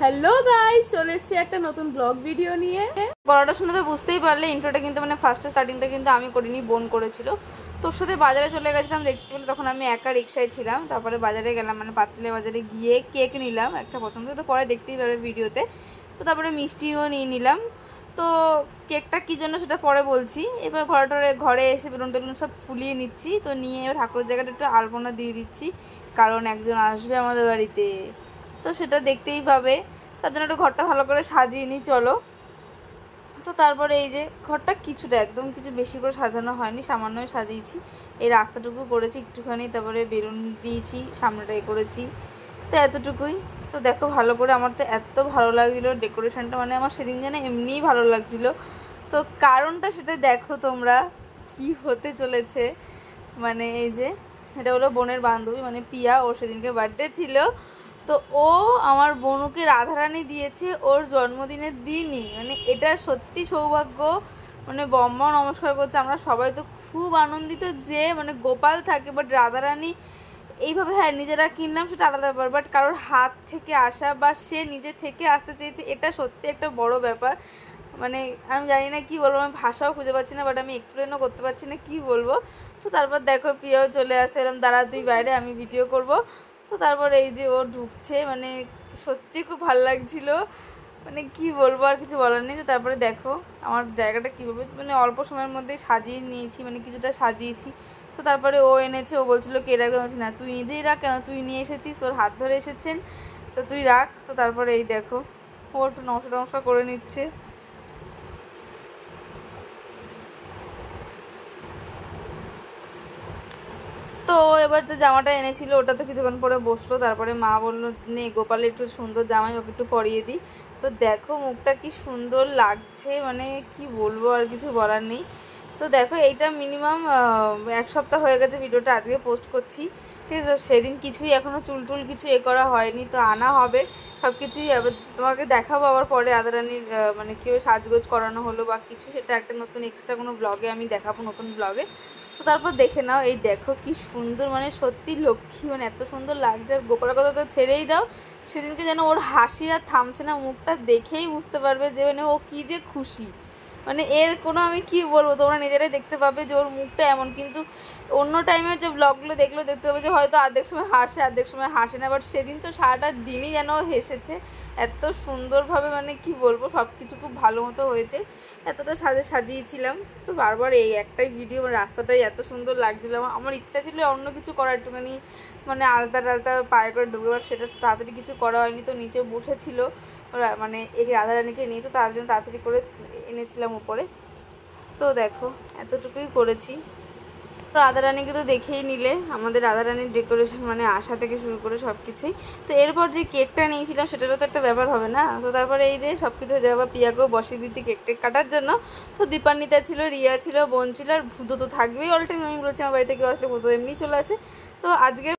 Hello guys, চলে এসেছি একটা নতুন ব্লগ ভিডিও নিয়ে। গলাটা শুনে তো বুঝতেই পারলে ইন্ট্রোটা কিন্তু মানে ফার্স্টে স্টার্টিংটা কিন্তু আমি করিনি, বোন করেছিল। তোর সাথে বাজারে চলে গেছিলাম দেখতে পেলে, তখন আমি একা রিক্সায় ছিলাম। তারপরে বাজারে গেলাম, মানে পাতুলিয়া বাজারে গিয়ে কেক নিলাম একটা পছন্দ, তো পরে দেখতেই পারবে ভিডিওতে। তো তারপরে মিষ্টিও নিয়ে নিলাম। তো কেকটা কী জন্য সেটা পরে বলছি। এবার ঘরে এসে বেলুন টেলুন সব ফুলিয়ে নিচ্ছি। তো নিয়ে এবার ঠাকুরের জায়গাটা একটু আলপনা দিয়ে দিচ্ছি, কারণ একজন আসবে আমাদের বাড়িতে, তো সেটা দেখতেই পাবে। তার জন্য একটু ঘরটা ভালো করে সাজিয়ে নিই চলো। তো তারপরে এই যে ঘরটা কিছুটা, একদম কিছু বেশি করে সাজানো হয়নি, সামান্যই সাজিয়েছি। এই রাস্তাটুকু করেছি একটুখানি, তারপরে বেলুন দিয়েছি, সামনেটাই করেছি, তো এতটুকুই। তো দেখো ভালো করে, আমার তো এত ভালো লাগছিলো ডেকোরেশনটা, মানে আমার সেদিন যেন এমনিই ভালো লাগছিলো। তো কারণটা সেটা দেখো তোমরা কি হতে চলেছে। মানে এই যে এটা হলো বোনের বান্ধবী, মানে পিয়া, ওর সেদিনকে বার্থডে ছিল। তো ও আমার বোনকে রাধারানী দিয়েছে ওর জন্মদিনের দিনই, মানে এটা সত্যি সৌভাগ্য। মানে বম্মা নমস্কার করছে, আমরা সবাই তো খুব আনন্দিত যে মানে গোপাল থাকে, বাট রাধারানী এইভাবে, হ্যাঁ নিজেরা কিনলাম সেটা আলাদা ব্যাপার, বাট কারোর হাত থেকে আসা বা সে নিজে থেকে আসতে চেয়েছে, এটা সত্যি একটা বড় ব্যাপার। মানে আমি জানি না কি বলবো, আমি ভাষাও খুঁজে পাচ্ছি না, বাট আমি এক্সপ্লেনও করতে পারছি না কি বলবো। তো তারপর দেখো পিয়াও চলে আসে, এরকম দাঁড়া তুই বাইরে, আমি ভিডিও করব। তো তারপরে এই যে ও ঢুকছে, মানে সত্যি খুব ভালো লাগছিল, মানে কি বলবো, আর কিছু বলার নেই। তো তারপরে দেখো আমার জায়গাটা কীভাবে মানে অল্প সময়ের মধ্যে সাজিয়ে নিয়েছি, মানে কিছুটা সাজিয়েছি। তো তারপরে ও এনেছে, ও বলছিল কে রাখবে, বলছি না তুই নিজেই রাখ, কেন তুই নিয়ে এসেছিস, তোর হাত ধরে এসেছেন, তো তুই রাখ। তো তারপরে এই দেখো ও একটু নমস্কার করে নিচ্ছে। তো এবার যে জামাটা এনেছিল ওটা তো কিছুক্ষণ পরে বসলো, তারপরে মা বললো নে গোপালের একটু সুন্দর জামাই, ওকে একটু পরিয়ে দিই। তো দেখো মুখটা কি সুন্দর লাগছে, মানে কি বলবো, আর কিছু বলার নেই। তো দেখো এইটা মিনিমাম 1 সপ্তাহ হয়ে গেছে, ভিডিওটা আজকে পোস্ট করছি, ঠিক আছে। সেদিন কিছুই এখনও চুল কিছু করা হয়নি, তো আনা হবে সব কিছুই। এবার তোমাকে দেখাবো আবার পরে রাধারানীর মানে কীভাবে সাজগোজ করানো হলো বা কিছু, সেটা একটা নতুন এক্সট্রা কোনো ব্লগে আমি দেখাবো, নতুন ব্লগে। তো তারপর দেখে নাও, এই দেখো কি সুন্দর, মানে সত্যি লক্ষ্মী, মানে এত সুন্দর লাগছে। আর গোপালের কথা তো ছেড়েই দাও, সেদিনকে যেন ওর হাসি আর থামছে না, মুখটা দেখেই বুঝতে পারবে যে মানে ও কী যে খুশি, মানে এর কোনো আমি কি বলবো, তোমরা নিজেরাই দেখতে পাবে যে ওর মুখটা এমন। কিন্তু অন্য টাইমের যে ব্লগগুলো দেখতে পাবে যে হয়তো অর্ধেক সময় হাসে অর্ধেক সময় হাসে না, বাট সেদিন তো সারাটা দিনই যেন হেসেছে এত সুন্দরভাবে, মানে কি বলবো, সব কিছু খুব ভালো মতো হয়েছে, এতটা সাজিয়েছিলাম। তো বারবার এই একটাই ভিডিও, মানে রাস্তাটাই এত সুন্দর লাগছিলো, আমার ইচ্ছা ছিল অন্য কিছু করার, একটুখানি মানে আলতা টালতা পায়ে করে ঢুকে, সেটা তাড়াতাড়ি কিছু করা হয়নি। তো নিচে বসেছিল মানে এই রাধারানীকে নিয়ে, তো তার জন্য তাড়াতাড়ি করে এনেছিলাম উপরে। তো দেখো এতটুকুই করেছি। রাধারানীকে তো দেখেই নিলে, আমাদের রাধারানীর ডেকোরেশন মানে আসা থেকে শুরু করে সব কিছুই। তো এরপর যে কেকটা নিয়েছিলাম সেটারও তো একটা ব্যাপার হবে না। তো তারপরে এই যে সব কিছু হয়ে যাওয়া, পিয়াকেও বসিয়ে দিচ্ছি কেক টেক কাটার জন্য। তো দীপান্বিতা ছিল, রিয়া ছিল, বোন ছিল, আর ভুতো তো থাকবেই অল টাইম। আমি বলছি আমার বাড়িতে কেউ আসলে ভুতো এমনি চলে আসে। তো আজকের